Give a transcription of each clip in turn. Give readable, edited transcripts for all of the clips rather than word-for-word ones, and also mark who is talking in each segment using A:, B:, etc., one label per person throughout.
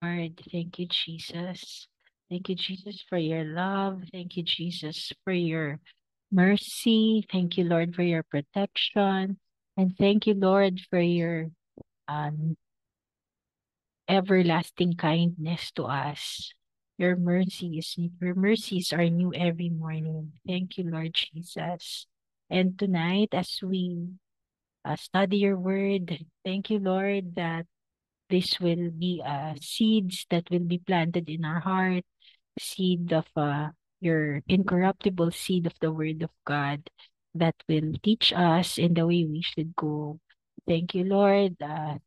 A: Lord. Thank you, Jesus. Thank you, Jesus, for your love. Thank you, Jesus, for your mercy. Thank you, Lord, for your protection. And thank you, Lord, for your um, everlasting kindness to us. Your mercies are new every morning. Thank you, Lord Jesus. And tonight, as we study your word, thank you, Lord, that this will be seeds that will be planted in our heart, seed of your incorruptible seed of the word of God that will teach us in the way we should go. Thank you, Lord.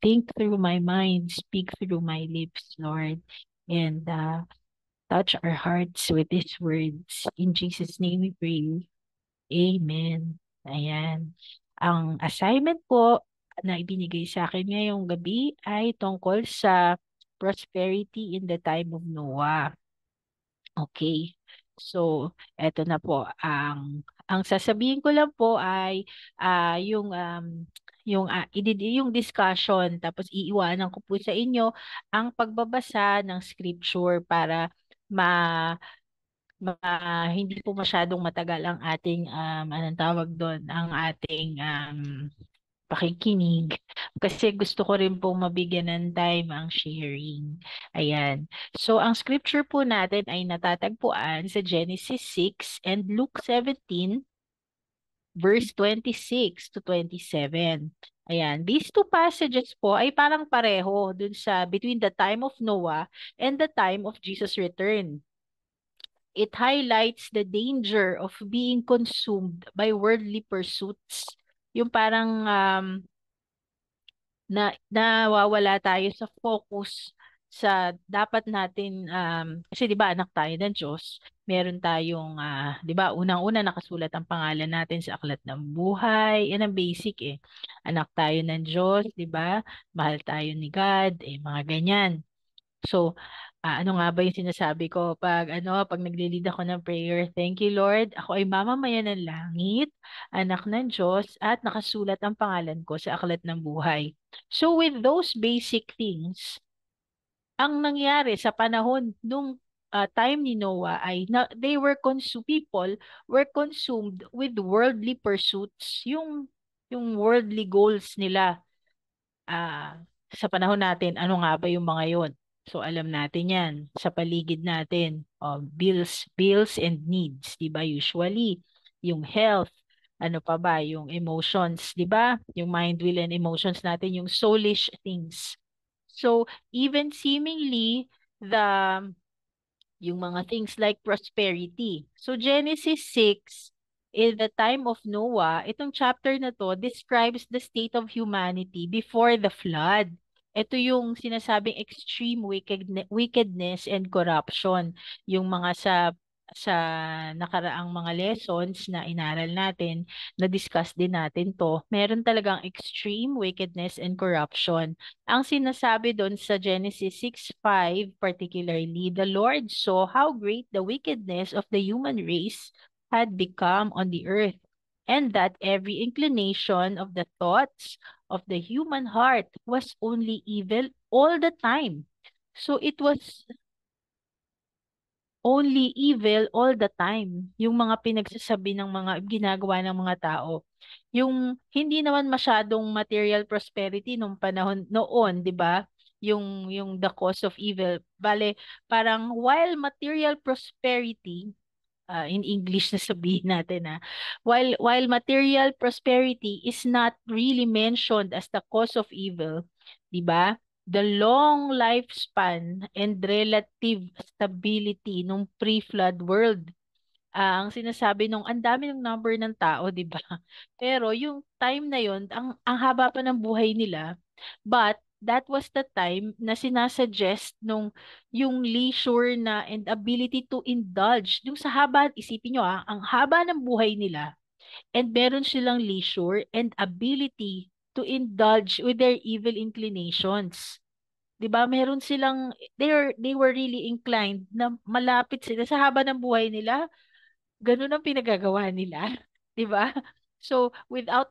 A: Think through my mind, speak through my lips, Lord, and touch our hearts with these words. In Jesus' name we pray. Amen. Ayan. Ang assignment po na ibinigay sa akin ngayong gabi ay tungkol sa prosperity in the time of Noah. Okay. So, eto na po ang sasabihin ko lang po ay yung discussion tapos iiwanan ko po sa inyo ang pagbabasa ng scripture para ma hindi po masyadong matagal ang ating, anong tawag dun, ang ating, pakikinig. Kasi gusto ko rin pong mabigyan ng time ang sharing. Ayan. So, ang scripture po natin ay natatagpuan sa Genesis 6 and Luke 17, verse 26 to 27. Ayan. These two passages po ay parang pareho dun sa between the time of Noah and the time of Jesus' return. It highlights the danger of being consumed by worldly pursuits. Yung parang nawawala tayo sa focus sa dapat natin kasi 'di ba anak tayo ng Diyos, meron tayong 'di ba unang-una nakasulat ang pangalan natin sa aklat ng buhay. Yan ang basic eh. Anak tayo ng Diyos, 'di ba? Mahal tayo ni God, eh mga ganyan. So, ano nga ba yung sinasabi ko 'pag nagle-lead ako ng prayer, "Thank you Lord, ako ay mamamayan ng langit, anak ng Diyos, at nakasulat ang pangalan ko sa aklat ng buhay." So with those basic things, ang nangyari sa panahon nung time ni Noah ay people were consumed with worldly pursuits, yung worldly goals nila. Sa panahon natin, ano nga ba yung mga yon? So alam natin 'yan sa paligid natin, bills and needs, 'di ba? Usually, yung health, ano pa ba, yung emotions, 'di ba? Yung mind, will and emotions natin, yung soulish things. So even seemingly the yung mga things like prosperity. So Genesis 6, in the time of Noah, itong chapter na to describes the state of humanity before the flood. Ito yung sinasabing extreme wickedness and corruption. Yung mga sa nakaraang mga lessons na inaral natin, na-discuss din natin to, meron talagang extreme wickedness and corruption. Ang sinasabi doon sa Genesis 6:5 particularly, the Lord saw how great the wickedness of the human race had become on the earth, and that every inclination of the thoughts of the human heart was only evil all the time. So it was only evil all the time. Yung mga pinagsasabi ng mga ginagawa ng mga tao. Yung hindi naman masyadong material prosperity nung panahon noon, 'di ba? Yung the cause of evil. Bale, parang while material prosperity in English na sabihin natin while material prosperity is not really mentioned as the cause of evil, 'di ba? The long lifespan and relative stability nung pre-flood world. Ang sinasabi nung ang dami ng number ng tao, 'di ba? Pero yung time na yon, ang haba pa ng buhay nila. But that was the time na sinasuggest nung yung leisure na and ability to indulge. Yung sa haba, isipin nyo ang haba ng buhay nila and meron silang leisure and ability to indulge with their evil inclinations. 'Di ba? Meron silang they were really inclined na malapit sila sa haba ng buhay nila. Ganun ang pinagagawa nila, 'di ba? So without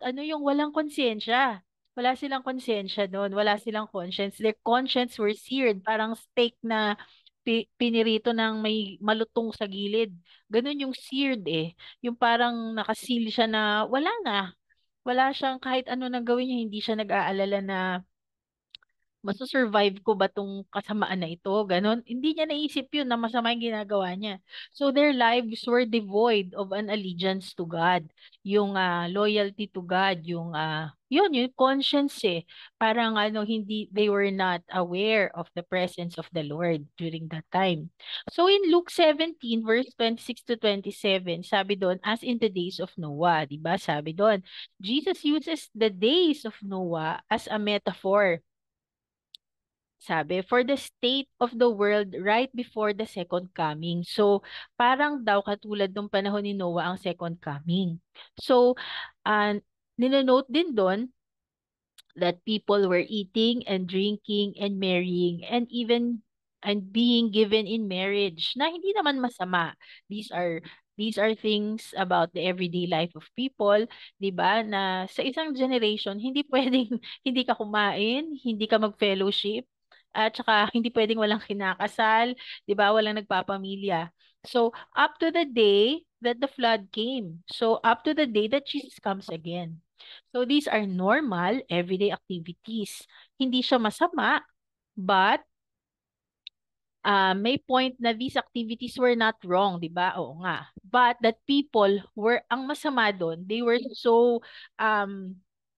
A: ano yung walang konsensya. Wala silang konsensya doon, wala silang conscience. Their conscience were seared, parang steak na pinirito ng may malutong sa gilid. Ganun yung seared eh. Yung parang nakasil siya na wala na. Wala siyang kahit ano nang gawin niya, hindi siya nag-aalala na masu-survive ko ba tong kasamaan na ito? Ganon. Hindi niya naisip yun na masama yung ginagawa niya. So their lives were devoid of an allegiance to God. Yung loyalty to God, yung yun, yung conscience eh. Parang hindi, they were not aware of the presence of the Lord during that time. So in Luke 17 verse 26 to 27, sabi doon, as in the days of Noah, di ba? Sabi doon, Jesus uses the days of Noah as a metaphor, sabi, for the state of the world right before the second coming. So, parang daw katulad nung panahon ni Noah ang second coming. So, uh, ninonote din doon that people were eating and drinking and marrying and even and being given in marriage na hindi naman masama. These are things about the everyday life of people, 'di ba? Na sa isang generation hindi pwedeng hindi ka kumain, hindi ka mag-fellowship, at saka hindi pwedeng walang kinakasal, 'di ba? Walang nagpapamilya. So, up to the day that the flood came. So, up to the day that Jesus comes again. So these are normal everyday activities. Hindi siya masama, but may point na these activities were not wrong, di ba? Oo nga. But that people were, ang masama doon, they were so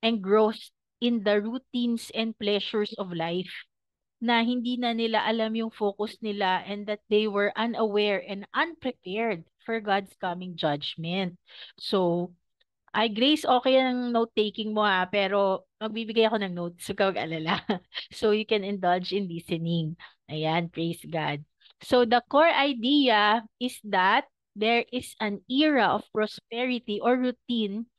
A: engrossed in the routines and pleasures of life na hindi na nila alam yung focus nila, and that they were unaware and unprepared for God's coming judgment. So, ay, Grace, okay ang note-taking mo ha, pero magbibigay ako ng notes, huwag ka mag-alala. So you can indulge in listening. Ayan, praise God. So the core idea is that there is an era of prosperity or routine.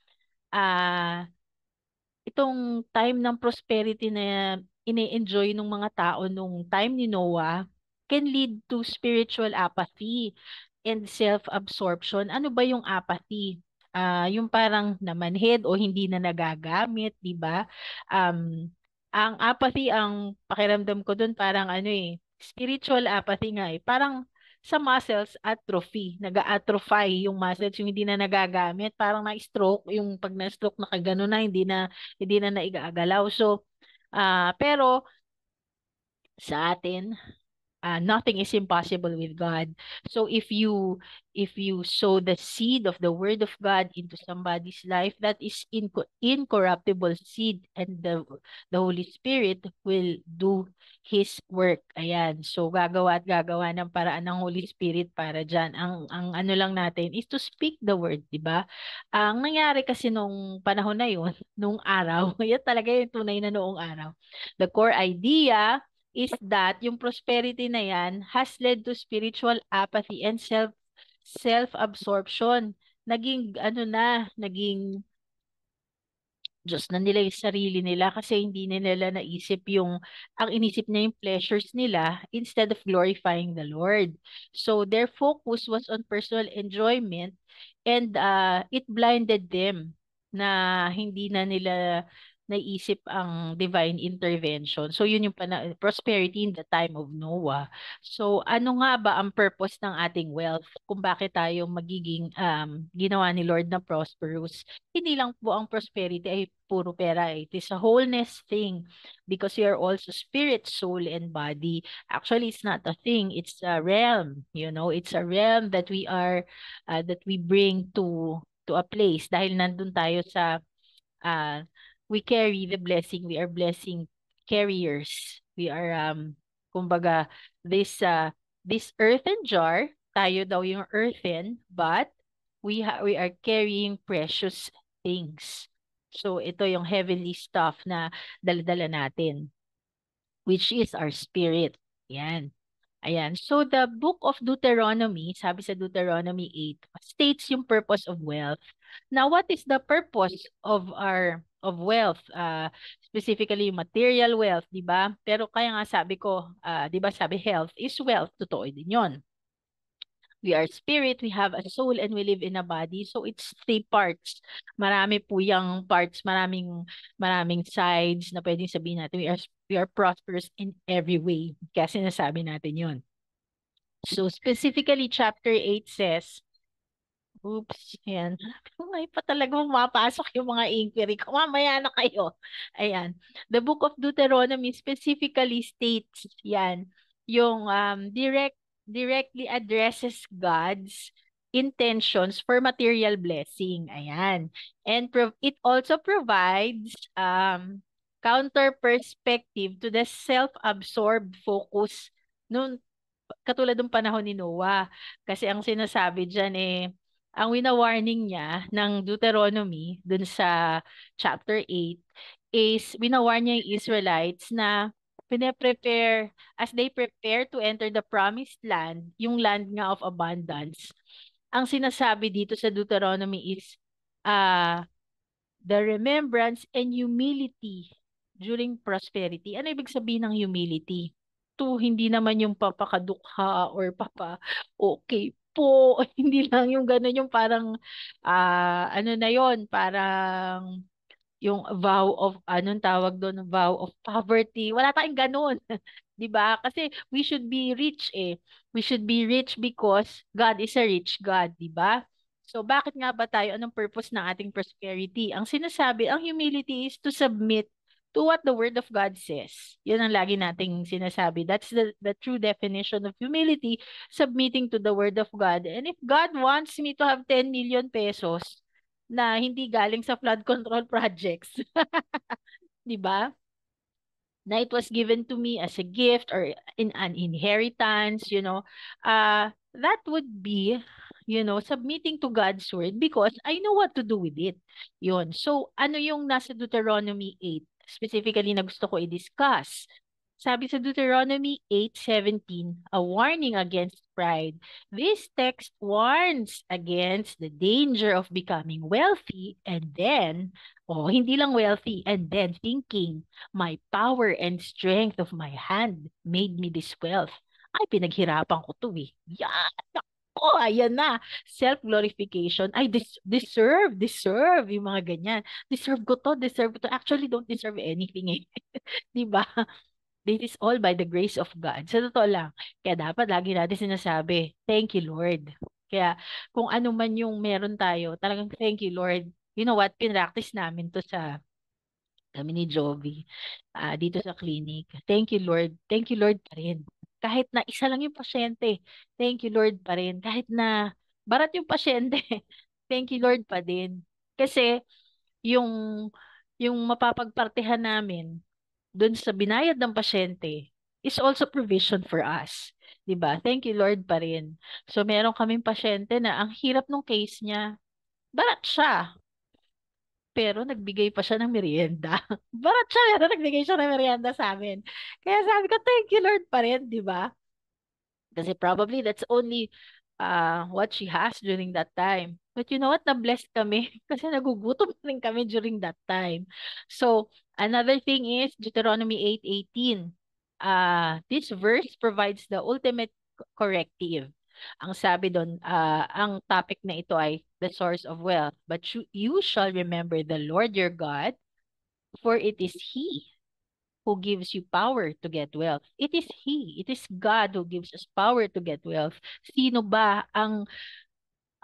A: Itong time ng prosperity na ine-enjoy ng mga tao nung time ni Noah can lead to spiritual apathy and self-absorption. Ano ba yung apathy? Yung parang namanhid o hindi na nagagamit, di ba? Um, ang apathy, ang pakiramdam ko dun parang spiritual apathy nga eh. Parang sa muscles atrophy, nag-atrophy yung muscles, yung hindi na nagagamit, parang na-stroke, yung pag na-stroke nakagano na, hindi na naigagalaw. So, pero sa atin, nothing is impossible with God. So if you sow the seed of the word of God into somebody's life, that is incorruptible seed, and the Holy Spirit will do his work. Ayan. So gagawa at gagawa ng paraan ng Holy Spirit para diyan. Ang ano lang natin is to speak the word, 'di ba? Ang nangyari kasi nung panahon na 'yon, nung araw, yan talaga yung tunay na noong araw. The core idea is that yung prosperity na yan has led to spiritual apathy and self-absorption. Naging Diyos na nila yung sarili nila kasi hindi nila naisip ang inisip niya yung pleasures nila instead of glorifying the Lord. So their focus was on personal enjoyment, and it blinded them na hindi na nila naisip ang divine intervention. So yun yung prosperity in the time of Noah. So ano nga ba ang purpose ng ating wealth? Kung bakit tayo magiging ginawa ni Lord na prosperous? Hindi lang po ang prosperity ay puro pera. It is a wholeness thing, because we are also spirit, soul, and body. Actually, it's not a thing. It's a realm. It's a realm that we bring to a place dahil nandun tayo sa uh, we carry the blessing. We are blessing carriers. We are kumbaga this earthen jar, tayo daw yung earthen, but we are carrying precious things. So ito yung heavenly stuff na daladala natin, which is our spirit. Yan. Ayan. So the book of Deuteronomy, sabi sa Deuteronomy 8, states yung purpose of wealth. Now, what is the purpose of wealth? Specifically material wealth, 'di ba? Pero kaya nga sabi ko, 'di ba sabi health is wealth, totoo din 'yon. We are spirit, we have a soul, and we live in a body. So it's three parts. Marami po yung parts, maraming sides na pwedeng sabihin natin. We are prosperous in every way. Kaya sinasabi natin yun. So specifically, chapter 8 says, oops, yan. May pa talaga pumapasok yung mga inquiry ko. Mamaya na kayo. Ayan. The book of Deuteronomy specifically states, yan, yung directly addresses God's intentions for material blessing. Ayan. And it also provides counter perspective to the self-absorbed focus nung katulad ng panahon ni Noah. Kasi ang sinasabi diyan ang wina-warning niya ng Deuteronomy dun sa chapter 8 is wina-warn niya yung Israelites na pine-prepare, as they prepare to enter the promised land, yung land nga of abundance. Ang sinasabi dito sa Deuteronomy is uh, the remembrance and humility during prosperity. Ano ibig sabihin ng humility? To hindi naman yung papakadukha or okay po. Hindi lang yung gano'n yung parang ano na yon parang yung vow of anong tawag doon, vow of poverty. Wala tayong gano'n. 'Di ba? Kasi we should be rich eh. We should be rich because God is a rich God, 'di ba? So bakit nga ba tayo anong purpose ng ating prosperity? Ang sinasabi, ang humility is to submit to what the word of God says. 'Yun ang lagi nating sinasabi. That's the true definition of humility, submitting to the word of God. And if God wants me to have 10 million pesos na hindi galing sa flood control projects, 'di ba? Na it was given to me as a gift or in an inheritance, that would be, submitting to God's word because I know what to do with it. Yun. So, ano yung nasa Deuteronomy 8? Specifically na gusto ko i-discuss. Sabi sa Deuteronomy 8:17, a warning against pride. This text warns against the danger of becoming wealthy and then, hindi lang wealthy, and then thinking, my power and strength of my hand made me this wealth. Ay, pinaghirapan ko to eh. Yan! Ako, ayan na. Self-glorification. I deserve, yung mga ganyan. Deserve ko to. Actually, don't deserve anything eh. 'Di ba? This is all by the grace of God. Sa totoo lang. Kaya dapat lagi natin sinasabi, thank you, Lord. Kaya kung ano man yung meron tayo, talagang thank you, Lord. You know what? Pinractice namin to sa kami ni Jovi dito sa clinic. Thank you, Lord. Thank you, Lord pa rin. Kahit na isa lang yung pasyente, thank you, Lord pa rin. Kahit na barat yung pasyente, thank you, Lord pa din. Kasi yung mapapagpartehan namin dun sa binayad ng pasyente is also provision for us. 'Di ba? Thank you Lord pa rin. So meron kaming pasyente na ang hirap ng case niya. Barat siya, pero nagbigay pa siya ng merienda. Barat siya, pero nagbigay siya ng merienda sa amin. Kaya sabi ko, thank you Lord pa rin, 'di ba? Kasi probably that's only what she has during that time. But you know what? Na-blessed kami kasi nagugutom rin kami during that time. So, another thing is Deuteronomy 8:18. This verse provides the ultimate corrective. Ang sabi doon, ang topic na ito ay the source of wealth. But you shall remember the Lord your God, for it is He who gives you power to get wealth. It is He. It is God who gives us power to get wealth. Sino ba ang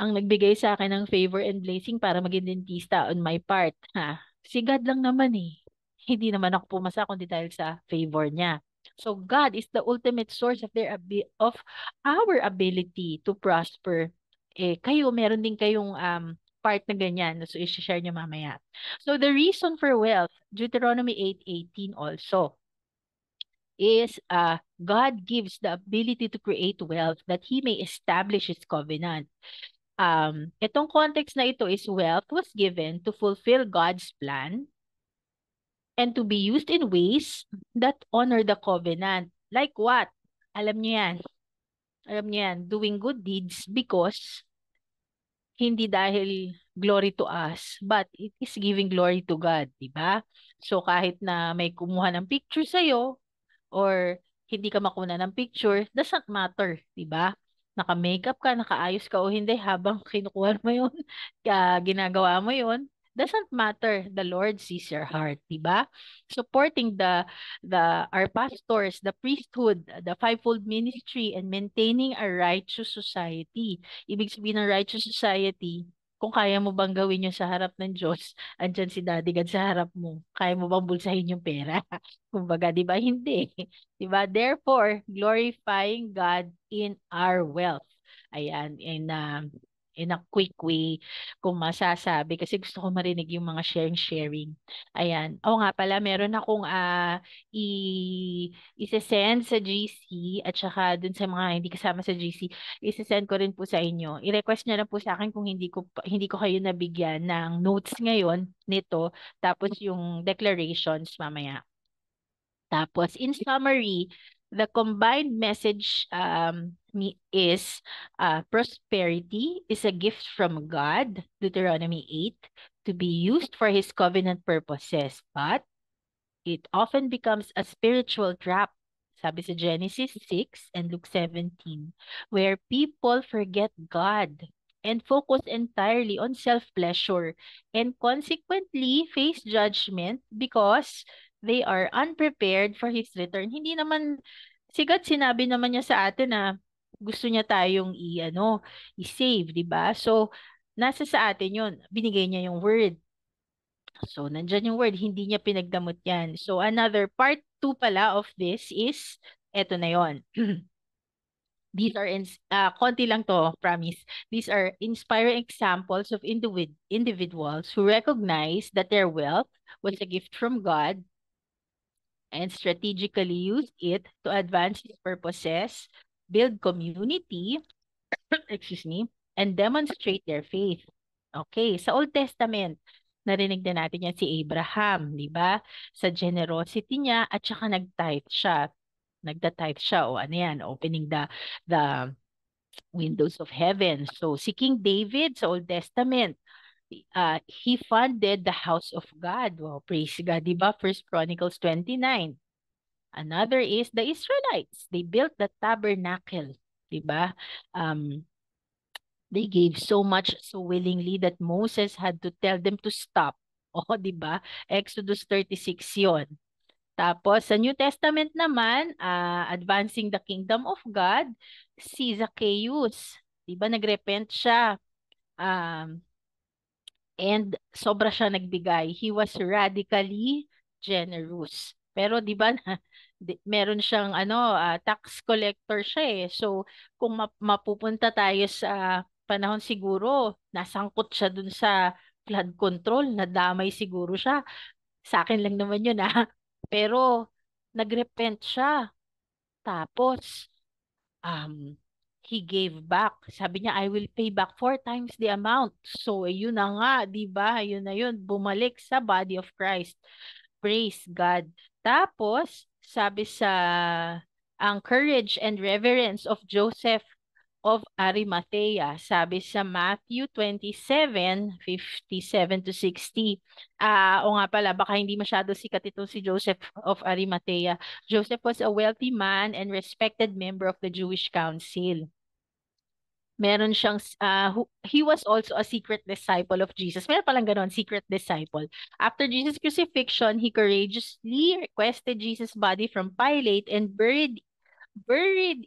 A: nagbigay sa akin ng favor and blessing para maging dentista on my part? Ha? Si God lang naman eh. Hindi naman ako pumasa kundi dahil sa favor niya. So God is the ultimate source of of our ability to prosper. Kayo, meron din kayong part na ganyan. So, i-share niyo mamaya. So, the reason for wealth, Deuteronomy 8:18 also, is God gives the ability to create wealth that He may establish His covenant. Itong context na ito is wealth was given to fulfill God's plan and to be used in ways that honor the covenant. Like what? Alam niyo yan. Alam niyo yan. Doing good deeds because hindi dahil glory to us, but it is giving glory to God, di ba? So kahit na may kumuha ng picture sa'yo or hindi ka makuna ng picture, doesn't matter, di ba? naka-makeup ka, nakaayos ka o hindi habang kinukuha mo yun, ginagawa mo yun, doesn't matter. The Lord sees your heart, di ba? Supporting our pastors, the priesthood, the fivefold ministry, and maintaining a righteous society. Ibig sabihin ng righteous society, kung kaya mo bang gawin yun sa harap ng Diyos, andyan si Daddy God sa harap mo. Kaya mo bang bulsahin yung pera? Kumbaga, di ba? Hindi. Di ba? Therefore, glorifying God in our wealth. Ayan, in a quick way, kung masasabi, kasi gusto ko marinig yung mga sharing. Ayan. Oo nga pala, meron akong i-send sa GC at saka dun sa mga hindi kasama sa GC, i-send ko rin po sa inyo. I-request nyo lang po sa akin kung hindi ko kayo nabigyan ng notes ngayon nito, tapos yung declarations mamaya. Tapos, in summary, the combined message is prosperity is a gift from God, Deuteronomy 8, to be used for His covenant purposes. But it often becomes a spiritual trap, sabi sa Genesis 6 and Luke 17, where people forget God and focus entirely on self-pleasure and consequently face judgment because they are unprepared for His return. Hindi naman, si God sinabi naman niya sa atin na gusto niya tayong i-save, di ba? So, nasa sa atin yun. Binigay niya yung word. So, nandyan yung word, hindi niya pinagdamot yan. So, another part 2 pala of this is, eto na yon. These are, konti lang to, promise. These are inspiring examples of individuals who recognize that their wealth was a gift from God and strategically used it to advance His purposes, build community, excuse me, and demonstrate their faith. Okay, sa Old Testament, narinig na natin yan si Abraham, di ba? Sa generosity niya at saka nag-tithe siya. Nagda-tithe siya o ano yan, opening the windows of heaven. So si King David sa Old Testament, he funded the house of God. Wow, praise God, di ba? First Chronicles 29. Another is the Israelites. They built the tabernacle, di ba? They gave so much so willingly that Moses had to tell them to stop. O, di ba? Exodus 36 yon. Tapos, sa New Testament naman, advancing the kingdom of God, si Zacchaeus. Di ba? Nagrepent siya. Um, and sobra siya nagbigay. He was radically generous. Pero 'di ba meron siyang tax collector siya eh. So kung mapupunta tayo sa panahon siguro, nasangkot siya dun sa flood control, nadamay siguro siya. Sa akin lang naman 'yun ah. Pero nagrepent siya. Tapos um, he gave back. Sabi niya, I will pay back 4 times the amount. So, yun na nga, di ba? Yun na yun, bumalik sa body of Christ. Praise God. Tapos, sabi sa ang courage and reverence of Joseph of Arimathea. Sabi sa Matthew 27:57 to 60. O nga pala, baka hindi masyado sikat itong si Joseph of Arimathea. Joseph was a wealthy man and respected member of the Jewish Council. Meron siyang, he was also a secret disciple of Jesus. Meron palang ganon, secret disciple. After Jesus' crucifixion, he courageously requested Jesus' body from Pilate and buried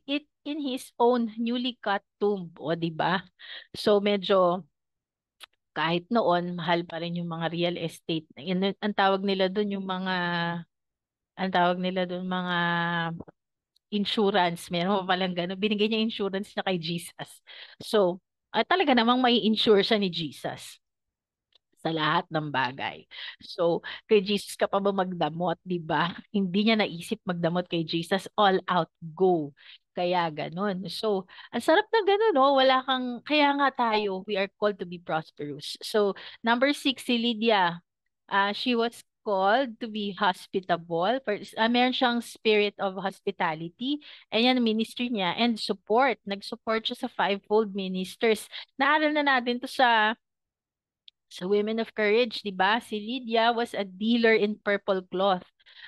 A: it in his own newly cut tomb. O, di ba? So, medyo kahit noon, mahal pa rin yung mga real estate. Ang tawag nila doon yung mga insurance. Meron pa palang gano'n. Binigay niya insurance niya kay Jesus. So, talaga namang may insure siya ni Jesus sa lahat ng bagay. So, kay Jesus ka pa ba magdamot, 'di ba? Hindi niya naisip magdamot kay Jesus, all out go. Kaya ganun. So, ang sarap na ganun, no? Kaya nga tayo, we are called to be prosperous. So, number 6, si Lydia. She was called to be hospitable. Meron siyang spirit of hospitality. Ayan, ministry niya. And support. Nag-support siya sa fivefold ministers. Naaral na natin to sa Women of Courage, di ba? Si Lydia was a dealer in purple cloth.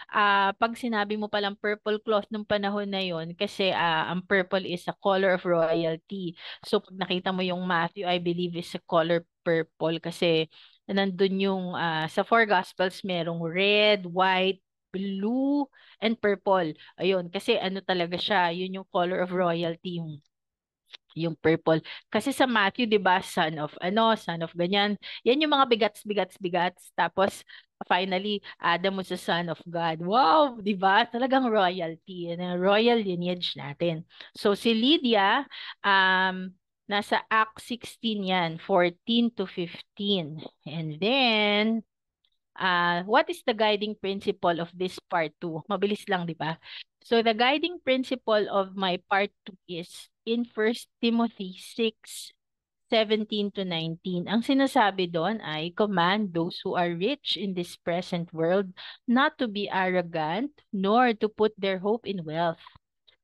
A: pag sinabi mo palang purple cloth nung panahon na yon, kasi ang purple is a color of royalty. So pag nakita mo yung Matthew, I believe is a color purple kasi nandun yung sa four gospels merong red, white, blue, and purple. Ayun, kasi ano talaga siya, yun yung color of royalty, yung purple. Kasi sa Matthew, 'di ba, son of ano, son of ganyan. Yan yung mga bigats. Tapos finally, Adam was the son of God. Wow, 'di ba? Talagang royalty, yan ang royal lineage natin. So si Lydia, nasa Act 16 yan, 14 to 15. And then what is the guiding principle of this part 2? Mabilis lang, di ba? So the guiding principle of my part 2 is in First Timothy 6:17 to 19. Ang sinasabi doon ay command those who are rich in this present world not to be arrogant nor to put their hope in wealth,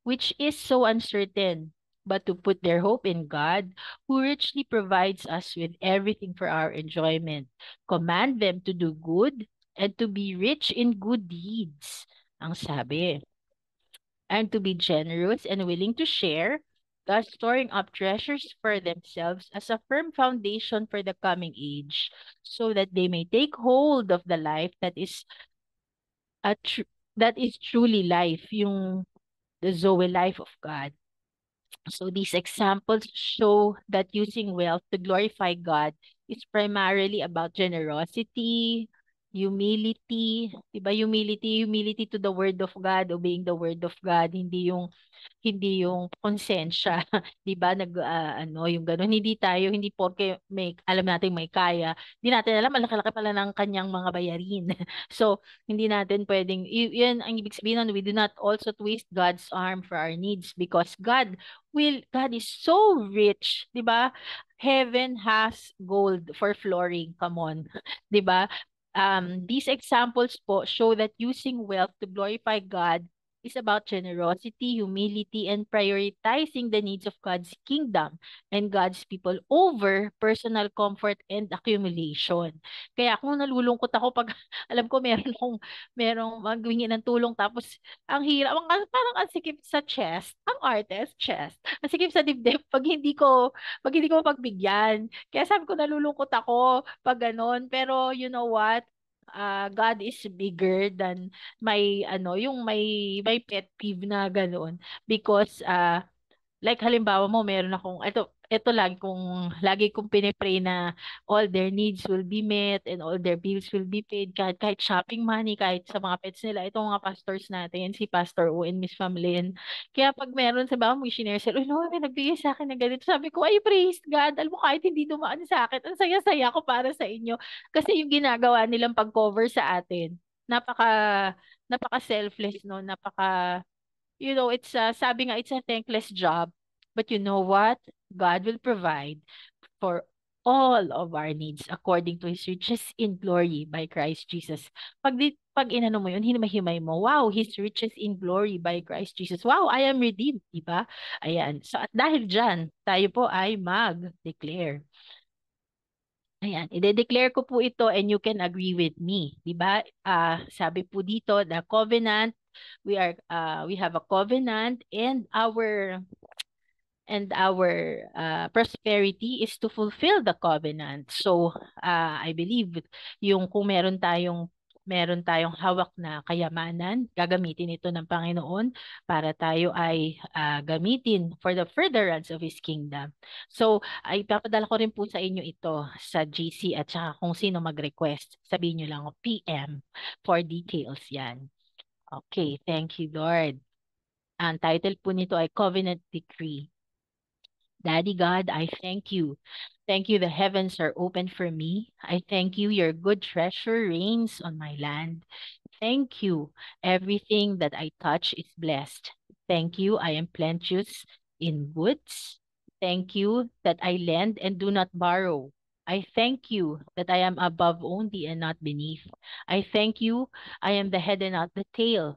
A: which is so uncertain, but to put their hope in God, who richly provides us with everything for our enjoyment. Command them to do good and to be rich in good deeds, ang sabi, and to be generous and willing to share, thus storing up treasures for themselves as a firm foundation for the coming age, so that they may take hold of the life that is a that is truly life, yung the Zoe life of God. So these examples show that using wealth to glorify God is primarily about generosity, humility, 'di ba? Humility to the word of God, obeying the word of God, hindi yung konsensya, 'di ba? Ano, yung gano'n. Hindi porke may alam nating may kaya, hindi natin alam malaki-laki pala ng kanyang mga bayarin. So, hindi natin pwedeng 'yan ang ibig sabihin nun, we do not also twist God's arm for our needs because God is so rich, 'di ba? Heaven has gold for flooring. Come on. 'Di ba? These examples po show that using wealth to glorify God is about generosity, humility, and prioritizing the needs of God's kingdom and God's people over personal comfort and accumulation. Kaya kung nalulungkot ako pag alam ko merong maghingi ng tulong tapos ang hirap, parang ang sikip sa chest, ang artist chest, ang sikip sa dibdib pag hindi ko mapagbigyan. Kaya sabi ko nalulungkot ako pag ganon. Pero you know what? God is bigger than may pet peeve na ganoon because like halimbawa mo meron akong ito lagi kong pinipray na all their needs will be met and all their bills will be paid kahit shopping money kahit sa mga pets nila itong mga pastors natin si Pastor O and Miss Famlin. Kaya pag meron sa mga missionary sila, no, may nagbigay sa akin ng ganito. Sabi ko, ay praise God. Alam mo kahit hindi dumaan sa akin, ang saya-saya ko para sa inyo. Kasi yung ginagawa nilang pag-cover sa atin, napaka napaka selfless no, sabi nga, it's a thankless job. But you know what? God will provide for all of our needs according to His riches in glory by Christ Jesus. Pag inano mo yun, hinimay mo, wow, His riches in glory by Christ Jesus. Wow, I am redeemed, di ba? Ayan. So, at dahil dyan, tayo po ay mag-declare. Ayan, ide-declare ko po ito and you can agree with me, 'di ba? Sabi po dito, the covenant, we have a covenant and our prosperity is to fulfill the covenant. So, I believe yung kung meron tayong hawak na kayamanan, gagamitin ito ng Panginoon para tayo ay gamitin for the furtherance of His kingdom. So, ay papadala ko rin po sa inyo ito sa GC at saka kung sino mag-request. Sabihin nyo lang PM for details yan. Okay, thank you, Lord. Ang title po nito ay Covenant Decree. Daddy God, I thank you. Thank you, the heavens are open for me. I thank you, your good treasure reigns on my land. Thank you, everything that I touch is blessed. Thank you, I am plenteous in goods. Thank you that I lend and do not borrow. I thank you that I am above only and not beneath. I thank you, I am the head and not the tail.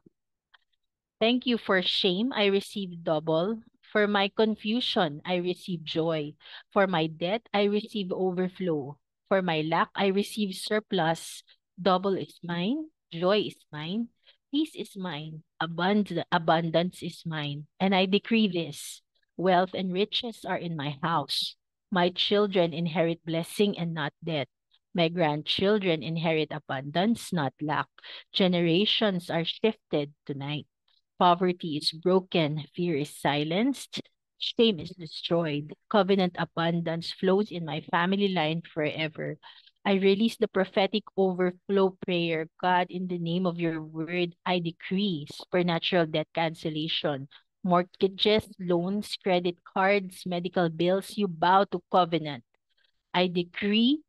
A: Thank you for shame, I receive double. For my confusion, I receive joy. For my debt, I receive overflow. For my lack, I receive surplus. Double is mine, joy is mine, Peace is mine. Abundance is mine. And I decree this. Wealth and riches are in my house. My children inherit blessing and not debt. My grandchildren inherit abundance, not lack. Generations are shifted tonight. Poverty is broken, fear is silenced, shame is destroyed. Covenant abundance flows in my family line forever. I release the prophetic overflow prayer. God, in the name of your word, I decree supernatural debt cancellation. Mortgages, loans, credit cards, medical bills, you bow to covenant. I decree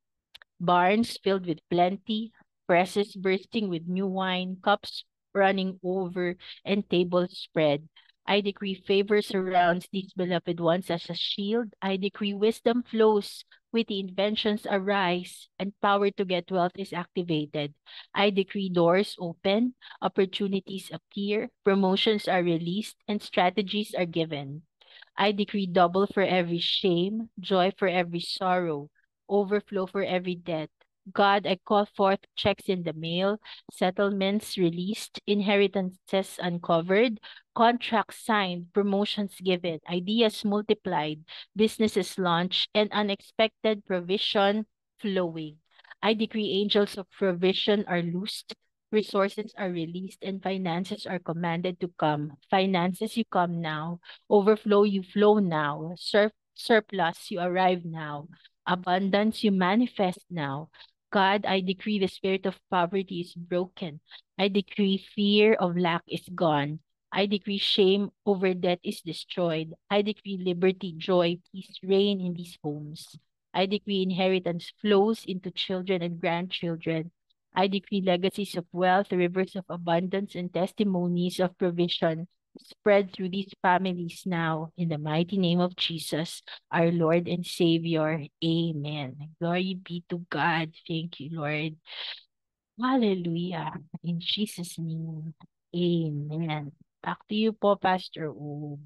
A: barns filled with plenty, presses bursting with new wine, cups running over, and tables spread. I decree favor surrounds these beloved ones as a shield. I decree wisdom flows, witty inventions arise, and power to get wealth is activated. I decree doors open, opportunities appear, promotions are released, and strategies are given. I decree double for every shame, joy for every sorrow, overflow for every debt. God, I call forth checks in the mail, settlements released, inheritances uncovered, contracts signed, promotions given, ideas multiplied, businesses launched, and unexpected provision flowing. I decree angels of provision are loosed, resources are released, and finances are commanded to come. Finances, you come now. Overflow, you flow now. Surplus, you arrive now. Abundance, you manifest now. God, I decree the spirit of poverty is broken. I decree fear of lack is gone. I decree shame over debt is destroyed. I decree liberty, joy, peace reign in these homes. I decree inheritance flows into children and grandchildren. I decree legacies of wealth, rivers of abundance, and testimonies of provision spread through these families now. In the mighty name of Jesus, our Lord and Savior. Amen. Glory be to God. Thank you, Lord. Hallelujah. In Jesus' name. Amen. Back to you po, Pastor O.